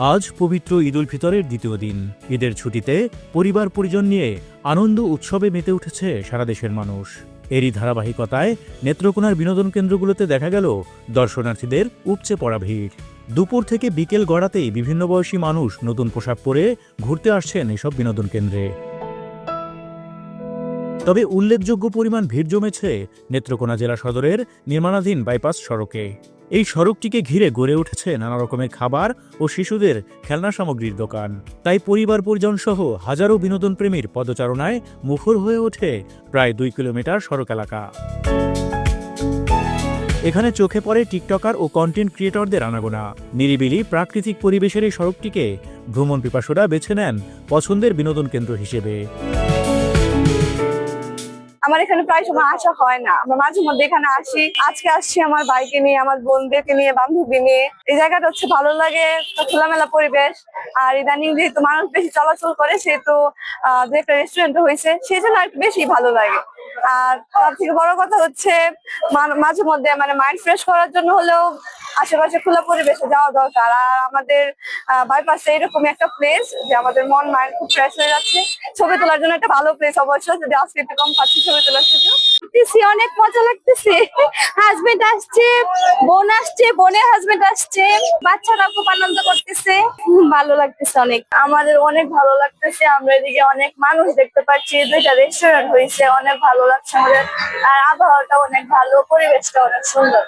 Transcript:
আজ পবিত্র ঈদ উল ফিতরের দ্বিতীয় দিন। ঈদের ছুটিতে পরিবার পরিজন নিয়ে আনন্দ উৎসবে মেতে উঠেছে সারা দেশের মানুষ। এরই ধারাবাহিকতায় নেত্রকোনার বিনোদন কেন্দ্রগুলোতে দেখা গেল দর্শনার্থীদের উপচে পড়া ভিড়। দুপুর থেকে বিকেল গড়াতেই বিভিন্ন বয়সী মানুষ নতুন পোশাক পরে ঘুরতে আসছেন এসব বিনোদন কেন্দ্রে। তবে উল্লেখযোগ্য পরিমাণ ভিড় জমেছে নেত্রকোনা জেলা সদরের নির্মাণাধীন বাইপাস সড়কে। এই সড়কটিকে ঘিরে গড়ে উঠেছে নানা রকমের খাবার ও শিশুদের খেলনা সামগ্রীর দোকান। তাই পরিবার পরিজন সহ হাজারো বিনোদন প্রেমীর পদচারণায় মুখর হয়ে ওঠে প্রায় 2 কিলোমিটার সড়ক এলাকা। এখানে চোখে পড়ে টিকটকার ও কন্টেন্ট ক্রিয়েটরদের আনাগোনা। নিরিবিলি প্রাকৃতিক পরিবেশের এই সড়কটিকে ভ্রমণ পিপাসুরা বেছে নেন পছন্দের বিনোদন কেন্দ্র হিসেবে। আমার এখানে প্রায় সময় আসা হয় না, আমরা মাঝে মধ্যে এখানে আসি। আজকে আসছি আমার ভাইকে নিয়ে, আমার বোনদেরকে নিয়ে, বান্ধবী নিয়ে। এই জায়গাটা হচ্ছে ভালো লাগে, খোলামেলা পরিবেশ। আর ইদানিং যেহেতু মানুষ বেশি চলাচল করে, সেহেতু যে একটা রেস্টুরেন্ট হয়েছে, সেই জন্য আর বেশি ভালো লাগে। আর তার থেকে বড় কথা হচ্ছে মাঝে মধ্যে মানে মাইন্ড ফ্রেশ করার জন্য হলেও আশেপাশে খোলা পরিবেশে যাওয়া দরকার। আর আমাদের বাইপাসে এরকমই একটা প্লেস যে আমাদের মন মাইন্ড খুব ফ্রেশ হয়ে যাচ্ছে। ছবি তোলার জন্য একটা ভালো প্লেস অবশ্য, যদি আজকে একটু কম পাচ্ছি ছবি তোলার সুযোগ। অনেক মজা লাগতেছে, হাজবেন্ড আসছে, বোন আসছে, বোনের হাজবেন্ড আসছে, বাচ্চারা খুব আনন্দ করতেছে, ভালো লাগতেছে অনেক। আমাদের অনেক ভালো লাগতেছে, আমরা এদিকে অনেক মানুষ দেখতে পাচ্ছি, 2টা রেস্টুরেন্ট হয়েছে, অনেক ভালো লাগছে আমাদের। আর আবহাওয়াটা অনেক ভালো, পরিবেশটা অনেক সুন্দর।